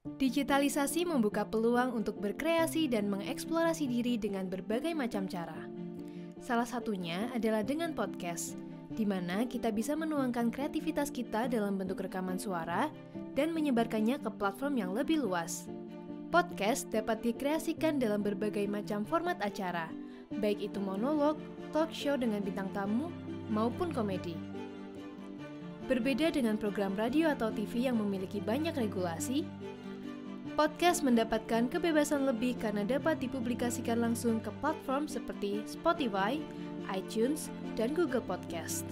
Digitalisasi membuka peluang untuk berkreasi dan mengeksplorasi diri dengan berbagai macam cara. Salah satunya adalah dengan podcast, di mana kita bisa menuangkan kreativitas kita dalam bentuk rekaman suara dan menyebarkannya ke platform yang lebih luas. Podcast dapat dikreasikan dalam berbagai macam format acara, baik itu monolog, talk show dengan bintang tamu, maupun komedi. Berbeda dengan program radio atau TV yang memiliki banyak regulasi, podcast mendapatkan kebebasan lebih karena dapat dipublikasikan langsung ke platform seperti Spotify, iTunes, dan Google Podcast.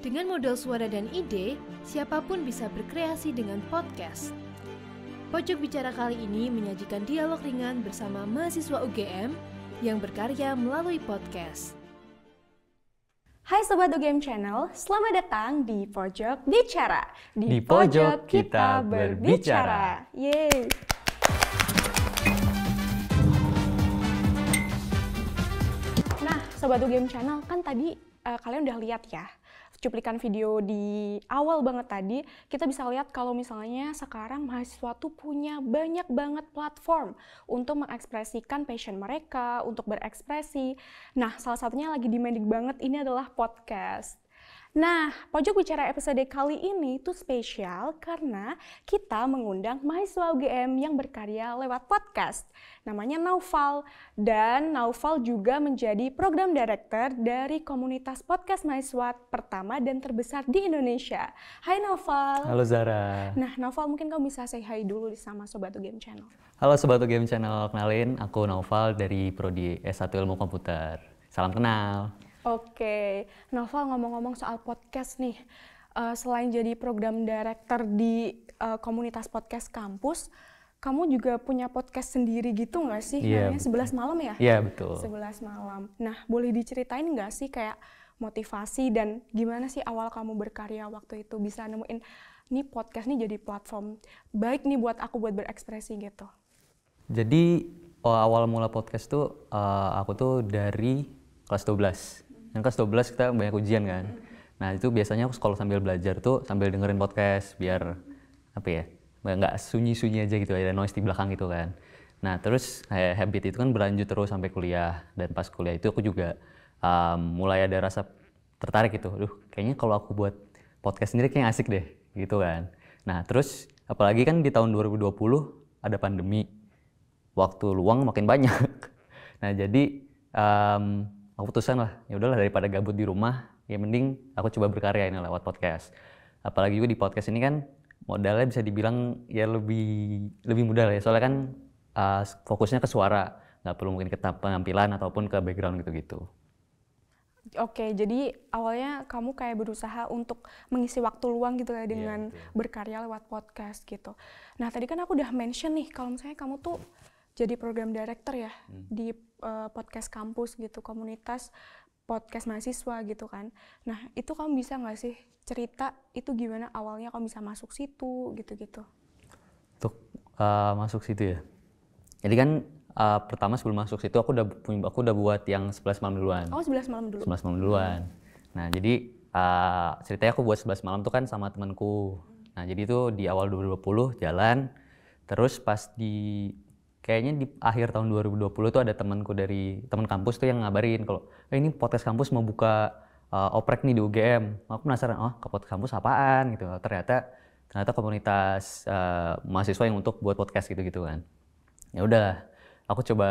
Dengan modal suara dan ide, siapapun bisa berkreasi dengan podcast. Pojok Bicara kali ini menyajikan dialog ringan bersama mahasiswa UGM yang berkarya melalui podcast. Hai Sobat UGM Channel, selamat datang di Pojok Bicara. Di pojok kita berbicara. Yeay. Nah, Sobat UGM Channel, kan tadi kalian udah lihat ya cuplikan video di awal banget tadi. Kita bisa lihat kalau misalnya sekarang mahasiswa tuh punya banyak banget platform untuk mengekspresikan passion mereka, untuk berekspresi. Nah, salah satunya lagi demanding banget ini adalah podcast. Nah, Pojok Bicara episode kali ini tuh spesial karena kita mengundang mahasiswa UGM yang berkarya lewat podcast. Namanya Naufal, dan Naufal juga menjadi program director dari komunitas podcast mahasiswa pertama dan terbesar di Indonesia. Hai Naufal. Halo Zara. Nah, Naufal mungkin kamu bisa say hi dulu sama Sobat UGM Channel. Halo Sobat UGM Channel, kenalin aku Naufal dari Prodi S1 Ilmu Komputer. Salam kenal. Oke, Naufal ngomong-ngomong soal podcast nih, selain jadi program director di komunitas podcast kampus, kamu juga punya podcast sendiri gitu nggak sih? Iya, namanya 11 malam ya? Iya, betul. 11 malam. Nah, boleh diceritain nggak sih kayak motivasi dan gimana sih awal kamu berkarya waktu itu bisa nemuin, nih podcast nih jadi platform baik nih buat aku buat berekspresi gitu? Jadi awal mula podcast tuh aku tuh dari kelas 12. Yang kelas 12 kita banyak ujian kan. Nah itu biasanya aku sekolah sambil belajar tuh sambil dengerin podcast biar apa ya, nggak sunyi-sunyi aja gitu, ada noise di belakang gitu kan. Nah terus habit itu kan berlanjut terus sampai kuliah, dan pas kuliah itu aku juga mulai ada rasa tertarik gitu. Kayaknya kalau aku buat podcast sendiri kayaknya asik deh gitu kan. Nah terus apalagi kan di tahun 2020 ada pandemi, waktu luang makin banyak. Nah jadi aku putusan lah, ya udahlah daripada gabut di rumah, ya mending aku coba berkarya ini lewat podcast. Apalagi juga di podcast ini kan modalnya bisa dibilang ya lebih mudah lah ya, soalnya kan fokusnya ke suara, nggak perlu mungkin ke penampilan ataupun ke background gitu-gitu. Oke, jadi awalnya kamu kayak berusaha untuk mengisi waktu luang gitu ya dengan berkarya lewat podcast gitu. Nah tadi kan aku udah mention nih kalau misalnya kamu tuh jadi program director ya di podcast kampus gitu, komunitas podcast mahasiswa gitu kan. Nah itu kamu bisa nggak sih cerita itu gimana awalnya kamu bisa masuk situ gitu-gitu? Untuk masuk situ ya. Jadi kan pertama sebelum masuk situ aku udah buat yang 11 malam duluan. Oh 11 malam dulu. 11 malam duluan. Nah jadi ceritanya aku buat 11 malam tuh kan sama temanku. Nah jadi itu di awal 2020 jalan, terus pas kayaknya di akhir tahun 2020 tuh ada teman kampus tuh yang ngabarin kalau ini podcast kampus mau buka oprek nih di UGM. Aku penasaran, ke podcast kampus apaan gitu. Ternyata komunitas mahasiswa yang untuk buat podcast gitu kan. Ya udah, aku coba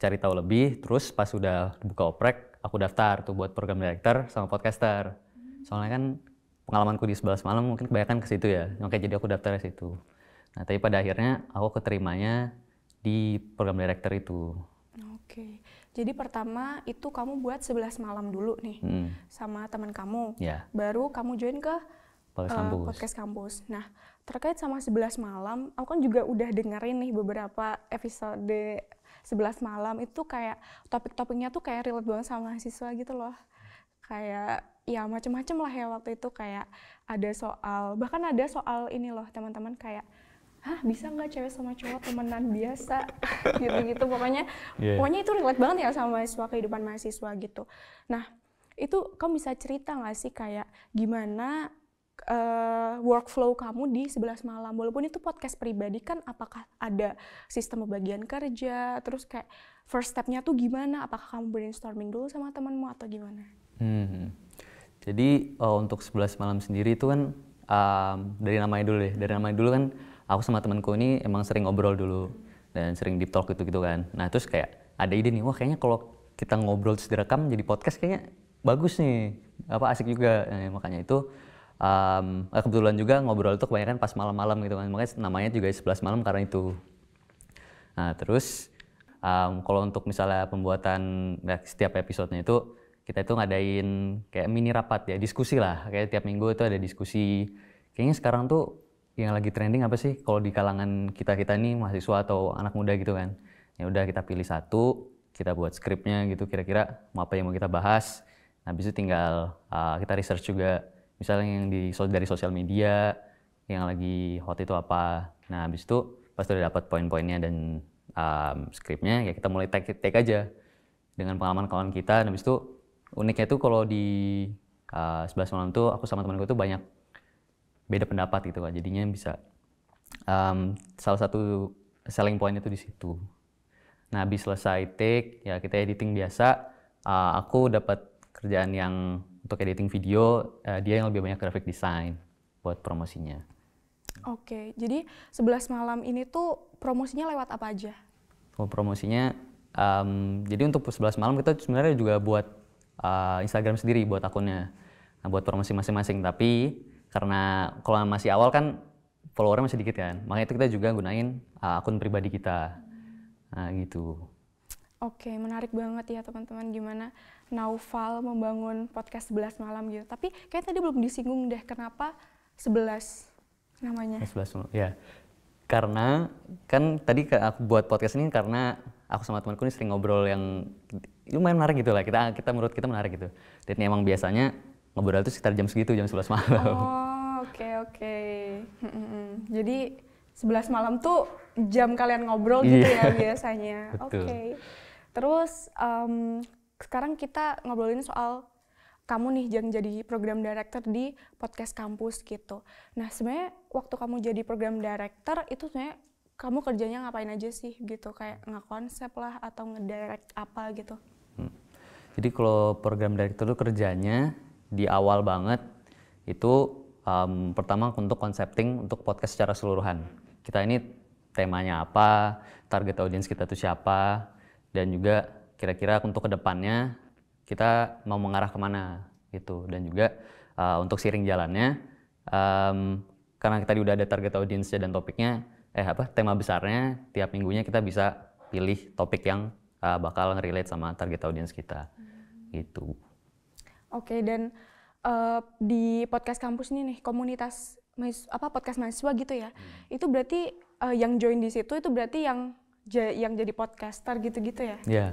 cari tahu lebih, terus pas udah buka oprek, aku daftar tuh buat program director sama podcaster. Soalnya kan pengalamanku di 11 malam mungkin kebanyakan ke situ ya. Makanya jadi aku daftar ke situ. Nah, tapi pada akhirnya aku keterimanya di program director itu. Oke, jadi pertama itu kamu buat 11 malam dulu nih sama teman kamu. Ya. Baru kamu join ke podcast kampus. Nah, terkait sama 11 malam, aku kan juga udah dengerin nih beberapa episode 11 malam itu kayak topik-topiknya tuh kayak relate banget sama mahasiswa gitu loh. Kayak ya macem-macem lah ya waktu itu, kayak bahkan ada soal ini loh teman-teman, kayak bisa nggak cewek sama cowok temenan biasa gitu-gitu, pokoknya itu relate banget ya sama mahasiswa, kehidupan mahasiswa gitu. Nah itu kamu bisa cerita nggak sih kayak gimana workflow kamu di 11 malam. Walaupun itu podcast pribadi kan, apakah ada sistem pembagian kerja, terus kayak first step-nya tuh gimana? Apakah kamu brainstorming dulu sama temanmu atau gimana? Jadi untuk 11 malam sendiri itu kan dari namanya dulu deh. Dari namanya dulu kan aku sama temanku ini emang sering ngobrol dulu dan sering deep talk gitu-gitu kan. Nah terus kayak ada ide nih, wah kayaknya kalau kita ngobrol terus direkam jadi podcast kayaknya bagus nih, asik juga. Nah, makanya itu kebetulan juga ngobrol itu kebanyakan pas malam-malam gitu kan, makanya namanya juga 11 malam karena itu. Nah terus kalau untuk misalnya pembuatan setiap episodenya itu kita itu ngadain kayak mini rapat ya, diskusi lah, kayak tiap minggu itu ada diskusi. Kayaknya sekarang tuh yang lagi trending apa sih kalau di kalangan kita nih mahasiswa atau anak muda gitu kan. Ya udah kita pilih satu, kita buat skripnya gitu kira-kira mau apa yang mau kita bahas. Nah, habis itu tinggal kita research juga misalnya yang dari sosial media yang lagi hot itu apa. Nah, habis itu pas udah dapat poin-poinnya dan skripnya ya kita mulai take aja dengan pengalaman kawan kita. Nah, habis itu uniknya tuh kalau di 11 malam tuh aku sama temanku tuh banyak beda pendapat gitu kan. Jadinya bisa salah satu selling point itu di situ. Nah, habis selesai take ya kita editing biasa. Aku dapat kerjaan yang untuk editing video, dia yang lebih banyak graphic design buat promosinya. Oke, jadi 11 malam ini tuh promosinya lewat apa aja? Promosinya, jadi untuk 11 malam kita sebenarnya juga buat Instagram sendiri, buat akunnya. Nah, buat promosi masing-masing, tapi karena kalau masih awal kan followernya masih dikit kan, makanya itu kita juga gunain akun pribadi kita. Nah gitu. Oke, menarik banget ya teman-teman gimana Naufal membangun podcast 11 malam gitu. Tapi kayak tadi belum disinggung deh kenapa 11 namanya. 11 malam, ya. Karena kan tadi aku buat podcast ini karena aku sama temanku ini sering ngobrol yang lumayan menarik gitu lah. Kita menurut kita menarik gitu. Dan emang biasanya ngobrol itu sekitar jam segitu, jam 11 malam. Oh, oke. Jadi 11 malam tuh jam kalian ngobrol gitu ya biasanya. Oke. Terus sekarang kita ngobrolin soal kamu nih yang jadi program director di podcast kampus gitu. Nah sebenarnya waktu kamu jadi program director itu sebenarnya kamu kerjanya ngapain aja sih gitu? Kayak nge-konsep lah atau nge-direct apa gitu? Jadi kalau program director itu kerjanya di awal banget itu pertama untuk concepting untuk podcast secara keseluruhan. Kita ini temanya apa, target audiens kita tuh siapa, dan juga kira-kira untuk kedepannya kita mau mengarah kemana gitu. Dan juga untuk sharing jalannya, karena tadi udah ada target audiensnya dan topiknya, tema besarnya, tiap minggunya kita bisa pilih topik yang bakal nge-relate sama target audiens kita gitu. Oke, dan di podcast kampus ini nih komunitas podcast mahasiswa gitu ya, itu berarti yang join di situ itu berarti yang jadi podcaster gitu-gitu ya? Iya.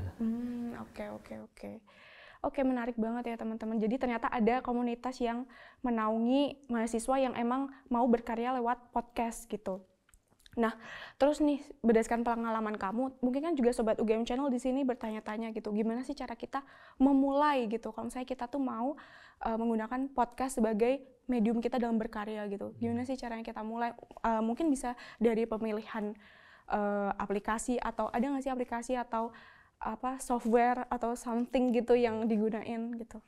Oke, menarik banget ya teman-teman. Jadi ternyata ada komunitas yang menaungi mahasiswa yang emang mau berkarya lewat podcast gitu. Nah, terus nih berdasarkan pengalaman kamu, mungkin kan juga sobat UGM Channel di sini bertanya-tanya gitu, gimana sih cara kita memulai gitu? Kalau misalnya kita tuh mau menggunakan podcast sebagai medium kita dalam berkarya gitu, gimana sih caranya kita mulai? Mungkin bisa dari pemilihan aplikasi atau ada nggak sih aplikasi atau software atau something gitu yang digunain gitu?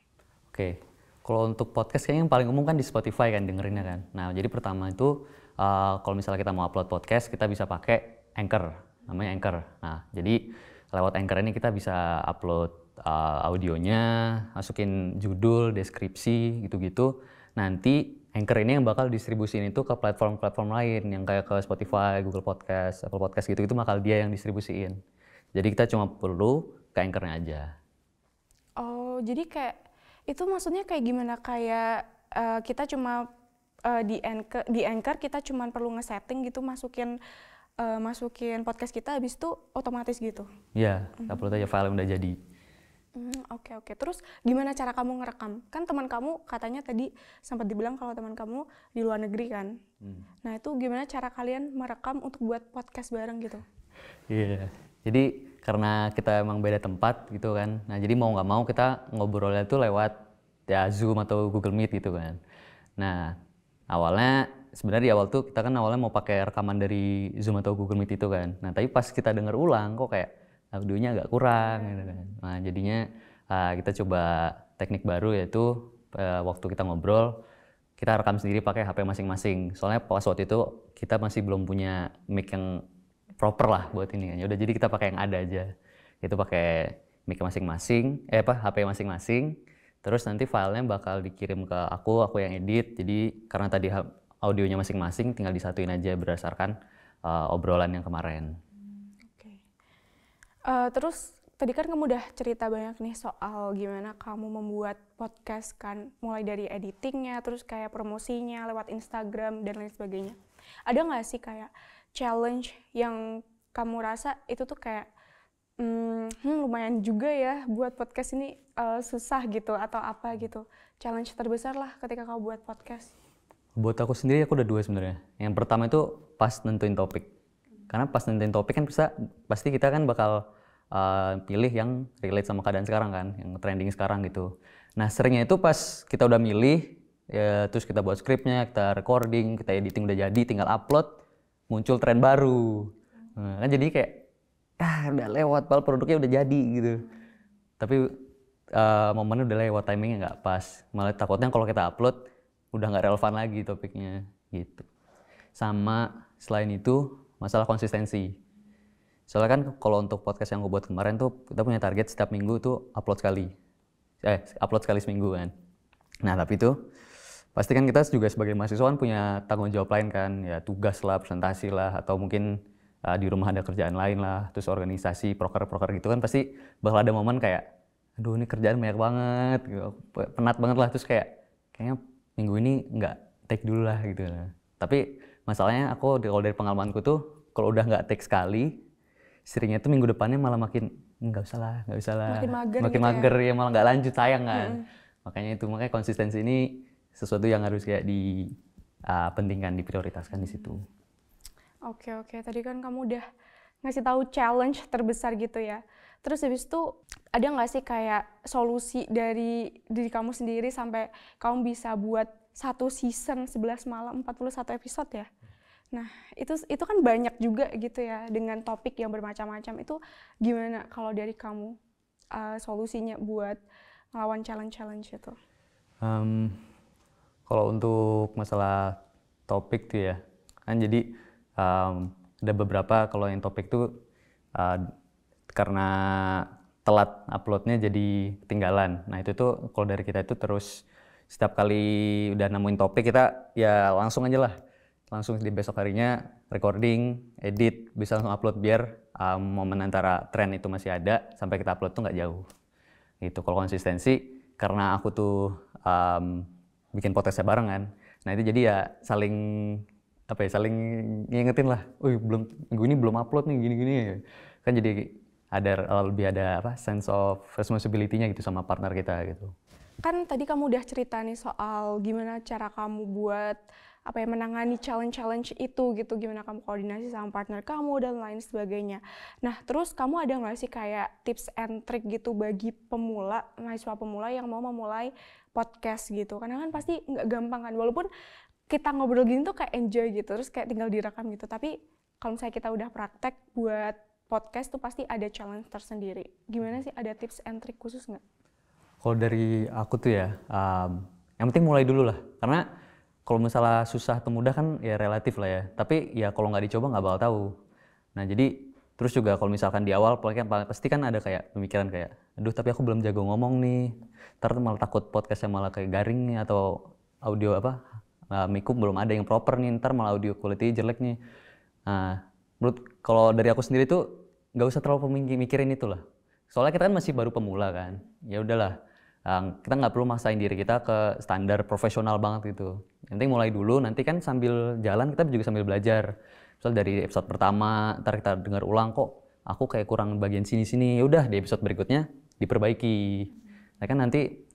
Oke, kalau untuk podcast kayaknya yang paling umum kan di Spotify kan dengerinnya kan. Nah jadi pertama itu kalau misalnya kita mau upload podcast kita bisa pakai Anchor, namanya Anchor. Nah jadi lewat Anchor ini kita bisa upload audionya, masukin judul, deskripsi gitu-gitu. Nanti Anchor ini yang bakal distribusiin itu ke platform-platform lain yang kayak ke Spotify, Google Podcast, Apple Podcast gitu, itu bakal dia yang distribusiin. Jadi kita cuma perlu ke Anchor-nya aja. Oh, jadi kayak itu maksudnya kayak gimana? Kayak kita cuma di Anchor kita cuma perlu nge-setting gitu, masukin podcast kita, habis itu otomatis gitu? Iya, upload aja file yang udah jadi. Oke. Terus gimana cara kamu ngerekam? Kan teman kamu katanya tadi sempat dibilang kalau teman kamu di luar negeri kan? Nah itu gimana cara kalian merekam untuk buat podcast bareng gitu? Iya, jadi karena kita emang beda tempat gitu kan, nah jadi mau nggak mau kita ngobrolnya tuh lewat ya Zoom atau Google Meet gitu kan. Nah Awalnya sebenarnya di awal tuh kita kan awalnya mau pakai rekaman dari Zoom atau Google Meet itu kan. Nah tapi pas kita denger ulang kok kayak audionya agak kurang gitu kan. Nah jadinya kita coba teknik baru, yaitu waktu kita ngobrol kita rekam sendiri pakai HP masing-masing. Soalnya pas waktu itu kita masih belum punya mic yang proper lah buat ini kan. Ya udah jadi kita pakai yang ada aja. Itu pakai mic masing-masing, HP masing-masing. Terus nanti filenya bakal dikirim ke aku yang edit. Jadi karena tadi audionya masing-masing tinggal disatuin aja berdasarkan obrolan yang kemarin. Oke. Terus tadi kan kamu udah cerita banyak nih soal gimana kamu membuat podcast kan, mulai dari editingnya, terus kayak promosinya lewat Instagram dan lain sebagainya. Ada nggak sih kayak challenge yang kamu rasa itu tuh kayak lumayan juga ya buat podcast ini susah gitu atau apa gitu? Challenge terbesar lah ketika kamu buat podcast. Buat aku sendiri aku ada 2 sebenarnya. Yang pertama itu pas nentuin topik. Karena pas nentuin topik kan pasti kita kan bakal pilih yang relate sama keadaan sekarang kan, yang trending sekarang gitu. Nah seringnya itu pas kita udah milih, ya, terus kita buat skripnya, kita recording, kita editing udah jadi, tinggal upload, muncul tren baru. Nah, kan jadi kayak, udah lewat, padahal produknya udah jadi gitu. Tapi momennya udah lewat, timingnya nggak pas. Malah takutnya kalau kita upload, udah nggak relevan lagi topiknya gitu. Sama selain itu, masalah konsistensi. Soalnya kan kalau untuk podcast yang gue buat kemarin tuh kita punya target setiap minggu tuh upload sekali seminggu kan. Nah tapi itu pasti kan kita juga sebagai mahasiswa kan punya tanggung jawab lain kan, ya tugas lah, presentasi lah, atau mungkin di rumah ada kerjaan lain lah, terus organisasi, proker gitu kan pasti bakal ada momen kayak, aduh ini kerjaan banyak banget, gitu. Penat banget lah, terus kayaknya minggu ini nggak take dulu lah gitu. Tapi masalahnya kalau dari pengalamanku tuh kalau udah nggak take sekali, seringnya tuh minggu depannya malah makin nggak usah lah, makin mager ya, malah nggak lanjut, sayang kan. Makanya konsistensi ini sesuatu yang harus kayak pentingkan, diprioritaskan di situ. Oke, tadi kan kamu udah ngasih tahu challenge terbesar gitu ya. Terus habis itu ada nggak sih kayak solusi dari diri kamu sendiri sampai kamu bisa buat 1 season 11 malam 41 episode ya? Nah, itu kan banyak juga gitu ya, dengan topik yang bermacam-macam. Itu gimana kalau dari kamu solusinya buat ngelawan challenge itu? Kalau untuk masalah topik tuh ya, kan jadi ada beberapa, kalau yang topik tuh karena telat uploadnya jadi ketinggalan. Nah itu tuh kalau dari kita itu terus setiap kali udah nemuin topik kita ya langsung aja lah. Langsung di besok harinya recording, edit, bisa langsung upload biar momen antara tren itu masih ada sampai kita upload tuh nggak jauh. Gitu. Kalau konsistensi, karena aku tuh bikin podcastnya barengan, nah itu jadi ya saling ngingetin lah, minggu ini belum upload nih gini-gini, kan jadi lebih ada sense of responsibility-nya gitu sama partner kita gitu. Kan tadi kamu udah cerita nih soal gimana cara kamu buat menangani challenge itu gitu, gimana kamu koordinasi sama partner kamu dan lain sebagainya. Nah, terus kamu ada nggak sih kayak tips and trick gitu bagi mahasiswa pemula yang mau memulai podcast gitu? Karena kan pasti nggak gampang kan, walaupun kita ngobrol gini tuh kayak enjoy gitu, terus kayak tinggal direkam gitu. Tapi kalau misalnya kita udah praktek buat podcast tuh pasti ada challenge tersendiri. Gimana sih, ada tips and trick khusus nggak? Kalau dari aku tuh ya, yang penting mulai dulu lah. Karena kalau misalnya susah atau mudah kan ya relatif lah ya. Tapi ya kalau nggak dicoba nggak bakal tahu. Nah jadi terus juga kalau misalkan di awal pasti kan ada kayak pemikiran kayak, aduh tapi aku belum jago ngomong nih. Ntar malah takut podcastnya malah kayak garing nih, atau audio mic-ku belum ada yang proper nih, ntar malah audio quality jelek nih. Nah kalau dari aku sendiri tuh nggak usah terlalu mikirin itu lah. Soalnya kita kan masih baru pemula kan. Ya udahlah. Kita nggak perlu maksain diri kita ke standar profesional banget gitu. Yang penting mulai dulu, nanti kan sambil jalan kita juga sambil belajar. Misal dari episode pertama, ntar kita dengar ulang, kok aku kayak kurang bagian sini-sini. Ya udah di episode berikutnya diperbaiki. Nah kan nanti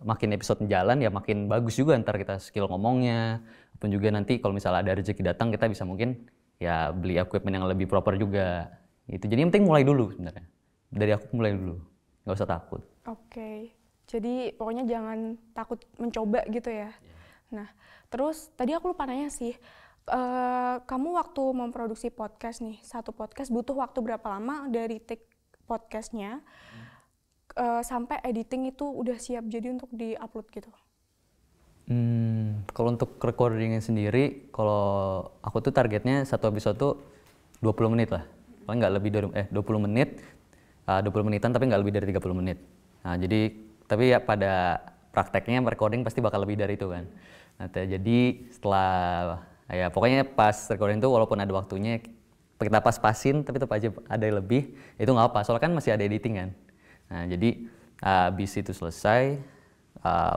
makin episode jalan ya makin bagus juga ntar kita skill ngomongnya. Ataupun juga nanti kalau misalnya ada rezeki datang kita bisa mungkin ya beli equipment yang lebih proper juga. Gitu. Jadi yang penting mulai dulu sebenarnya. Dari aku mulai dulu, nggak usah takut. Oke. Jadi pokoknya jangan takut mencoba gitu ya. Nah, terus tadi aku lupa nanya sih, kamu waktu memproduksi podcast nih, satu podcast butuh waktu berapa lama dari take podcastnya sampai editing itu udah siap jadi untuk di-upload gitu? Kalau untuk recordingnya sendiri, kalau aku tuh targetnya satu episode tuh 20 menit lah. Paling nggak lebih dari 20 menit, 20 menitan tapi nggak lebih dari 30 menit. Nah, jadi tapi ya pada prakteknya recording pasti bakal lebih dari itu kan. Nah, jadi setelah ya pokoknya pas recording tuh walaupun ada waktunya kita pas-pasin tapi tetap aja ada yang lebih, itu nggak apa, soalnya kan masih ada editing kan. Nah, jadi habis itu selesai,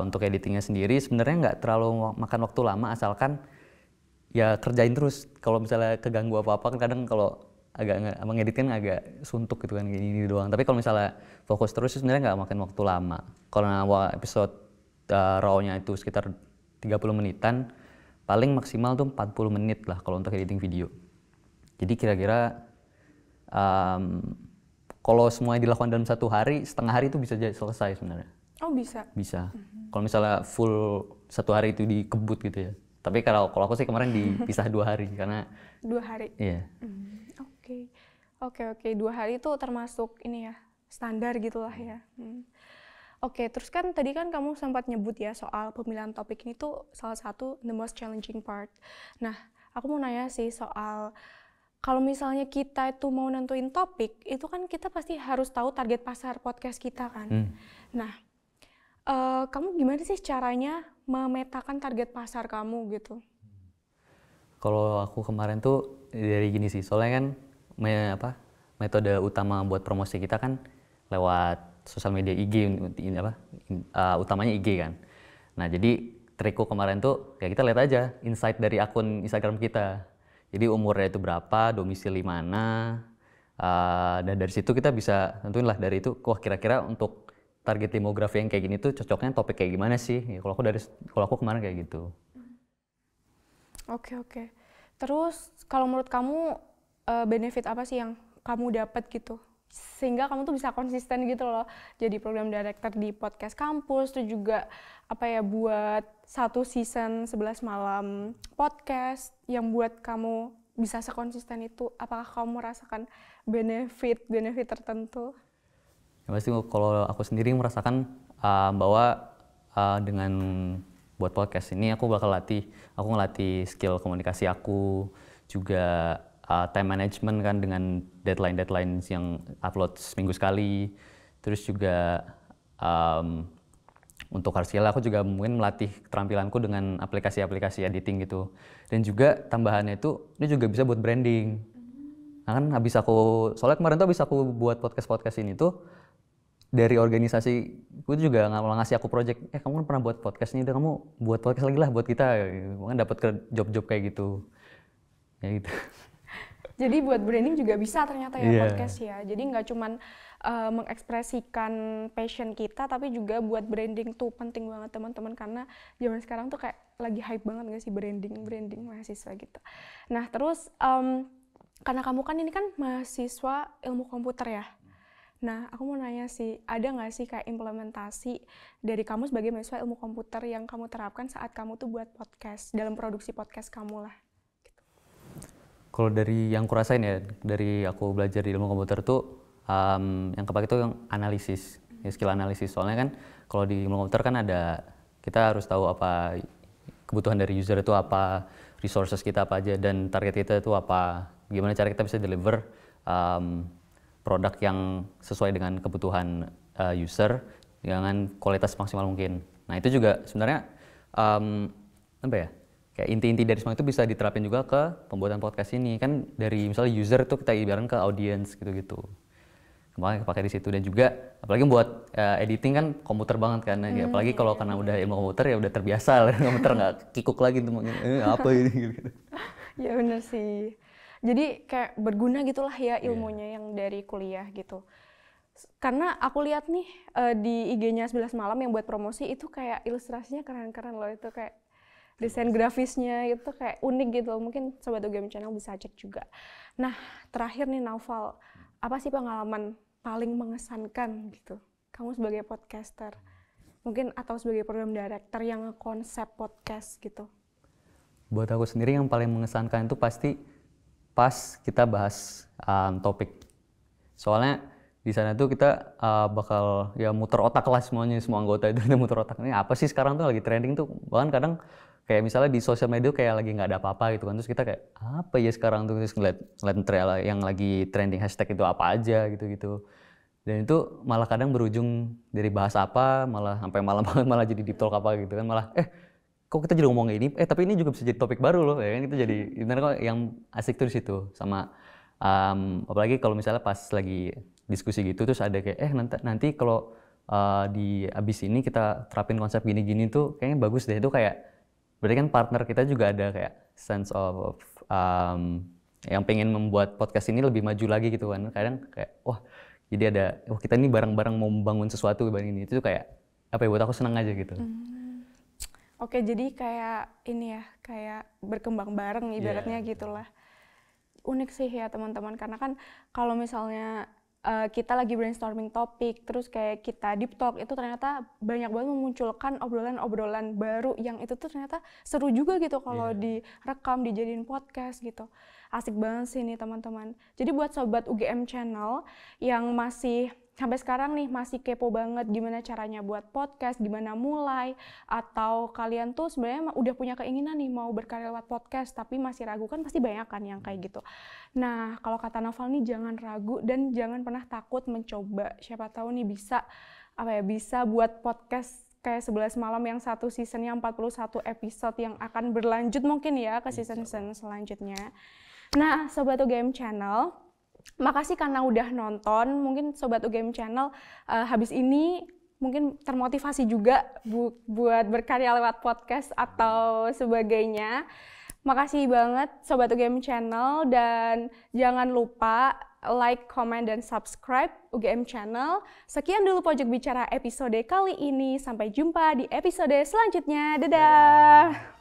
untuk editingnya sendiri sebenarnya nggak terlalu makan waktu lama asalkan ya kerjain terus. Kalau misalnya keganggu apa-apa kan kadang kalau agak mengedit kan agak suntuk gitu kan, gini doang. Tapi kalau misalnya fokus terus sebenarnya nggak makan waktu lama. Kalau episode raw-nya itu sekitar 30 menitan, paling maksimal tuh 40 menit lah kalau untuk editing video. Jadi kira-kira kalau semuanya dilakukan dalam satu hari, setengah hari itu bisa selesai sebenarnya. Oh bisa? Bisa. Kalau misalnya full satu hari itu dikebut gitu ya. Tapi kalau aku sih kemarin dipisah 2 hari karena 2 hari? Iya. Oke. 2 hari itu termasuk ini ya, standar gitulah ya. Oke, terus kan tadi kan kamu sempat nyebut ya soal pemilihan topik ini tuh salah satu the most challenging part. Nah, aku mau nanya sih soal kalau misalnya kita itu mau nentuin topik, itu kan kita pasti harus tahu target pasar podcast kita kan. Nah, kamu gimana sih caranya memetakan target pasar kamu gitu? Kalau aku kemarin tuh dari gini sih, soalnya kan metode utama buat promosi kita kan lewat sosial media IG, utamanya IG kan. Nah, jadi trikku kemarin tuh ya kita lihat aja insight dari akun Instagram kita. Jadi umurnya itu berapa, domisili mana, dan dari situ kita bisa tentuin lah dari itu, wah kira-kira untuk target demografi yang kayak gini tuh cocoknya topik kayak gimana sih? Ya, kalau aku kemarin kayak gitu. Oke. Terus kalau menurut kamu benefit apa sih yang kamu dapat gitu? Sehingga kamu tuh bisa konsisten gitu loh. Jadi program director di podcast kampus, terus juga buat satu season 11 malam podcast yang buat kamu bisa sekonsisten itu. Apakah kamu merasakan benefit tertentu? Ya, pasti kalau aku sendiri merasakan bahwa dengan buat podcast ini aku ngelatih skill komunikasi aku, juga time management kan dengan deadline yang upload seminggu sekali. Terus juga untuk hard skill aku juga mungkin melatih keterampilanku dengan aplikasi-aplikasi editing gitu. Dan juga tambahannya itu ini juga bisa buat branding. Nah kan soalnya kemarin tuh habis aku buat podcast ini tuh dari organisasi gue juga ngasih aku project, kamu kan pernah buat podcast nih, udah kamu buat podcast lagi lah buat kita, kan dapat ke job-job kayak gitu. Ya gitu. Jadi buat branding juga bisa ternyata ya podcast ya. Jadi nggak cuman mengekspresikan passion kita, tapi juga buat branding tuh penting banget teman-teman, karena zaman sekarang tuh kayak lagi hype banget nggak sih branding mahasiswa gitu. Nah terus karena kamu kan ini kan mahasiswa ilmu komputer ya. Nah aku mau nanya sih, ada nggak sih kayak implementasi dari kamu sebagai mahasiswa ilmu komputer yang kamu terapkan saat kamu tuh buat podcast, dalam produksi podcast kamu lah? Kalau dari yang kurasain ya, dari aku belajar di ilmu komputer tuh yang kepake itu yang analisis, skill analisis. Soalnya kan kalau di ilmu komputer kan kita harus tahu apa kebutuhan dari user itu apa, resources kita apa aja, dan target kita itu apa. Gimana cara kita bisa deliver produk yang sesuai dengan kebutuhan user dengan kualitas maksimal mungkin. Nah itu juga sebenarnya kayak inti-inti dari semua itu bisa diterapin juga ke pembuatan podcast ini. Kan dari misalnya user itu kita ibaratkan ke audience gitu-gitu. Makanya pakai di situ. Dan juga apalagi buat editing kan komputer banget kan. Apalagi kalau karena udah ilmu komputer ya udah terbiasa lah. Komputer nggak kikuk lagi tuh apa ini gitu. Ya benar sih. Jadi kayak berguna gitulah ya ilmunya yang dari kuliah gitu. Karena aku lihat nih di IG-nya 11 malam yang buat promosi itu kayak ilustrasinya keren-keren loh, itu kayak desain grafisnya itu kayak unik gitu loh. Mungkin Sobat UGM Channel bisa cek juga. Nah, terakhir nih Naufal, apa sih pengalaman paling mengesankan gitu kamu sebagai podcaster? mungkin atau sebagai program director yang konsep podcast gitu? Buat aku sendiri yang paling mengesankan itu pasti pas kita bahas topik. Soalnya di sana tuh kita bakal ya muter otak lah semuanya, semua anggota itu muter otak. Ini apa sih sekarang tuh lagi trending tuh? Bahkan kadang kayak misalnya di sosial media kayak lagi nggak ada apa-apa gitu kan. Terus kita kayak apa ya sekarang tuh, terus ngeliat yang lagi trending hashtag itu apa aja gitu-gitu. Dan itu malah kadang berujung dari bahas apa, malah sampai malam banget malah jadi deep talk apa gitu kan. Malah kok kita jadi ngomong ini, tapi ini juga bisa jadi topik baru loh, ya kan. Itu jadi benar kok yang asik tuh di situ. Sama apalagi kalau misalnya pas lagi diskusi gitu terus ada kayak nanti kalau di abis ini kita terapin konsep gini-gini tuh kayaknya bagus deh. Itu kayak berarti kan partner kita juga ada kayak sense of yang pengen membuat podcast ini lebih maju lagi gitu kan. Kadang kayak jadi kita ini bareng-bareng mau membangun sesuatu dibanding ini. Itu kayak apa ya, buat aku senang aja gitu. Oke, jadi kayak ini ya, kayak berkembang bareng ibaratnya gitulah. Unik sih ya teman-teman, karena kan kalau misalnya kita lagi brainstorming topik, terus kayak kita deep talk, itu ternyata banyak banget memunculkan obrolan-obrolan baru yang itu tuh ternyata seru juga gitu kalau direkam, dijadiin podcast gitu. Asik banget sih nih teman-teman. Jadi buat sobat UGM Channel yang masih sampai sekarang nih masih kepo banget gimana caranya buat podcast, gimana mulai, atau kalian tuh sebenarnya udah punya keinginan nih mau berkarya lewat podcast tapi masih ragu, kan pasti banyak kan yang kayak gitu. Nah, kalau kata Naufal nih jangan ragu dan jangan pernah takut mencoba. Siapa tahu nih bisa buat podcast kayak 11 malam yang satu seasonnya 41 episode yang akan berlanjut mungkin ya ke season-season selanjutnya. Nah, Sobat UGM Channel, makasih karena udah nonton. Mungkin Sobat UGM Channel habis ini mungkin termotivasi juga buat berkarya lewat podcast atau sebagainya. Makasih banget Sobat UGM Channel, dan jangan lupa like, comment, dan subscribe UGM Channel. Sekian dulu Pojok Bicara episode kali ini. Sampai jumpa di episode selanjutnya. Dadah!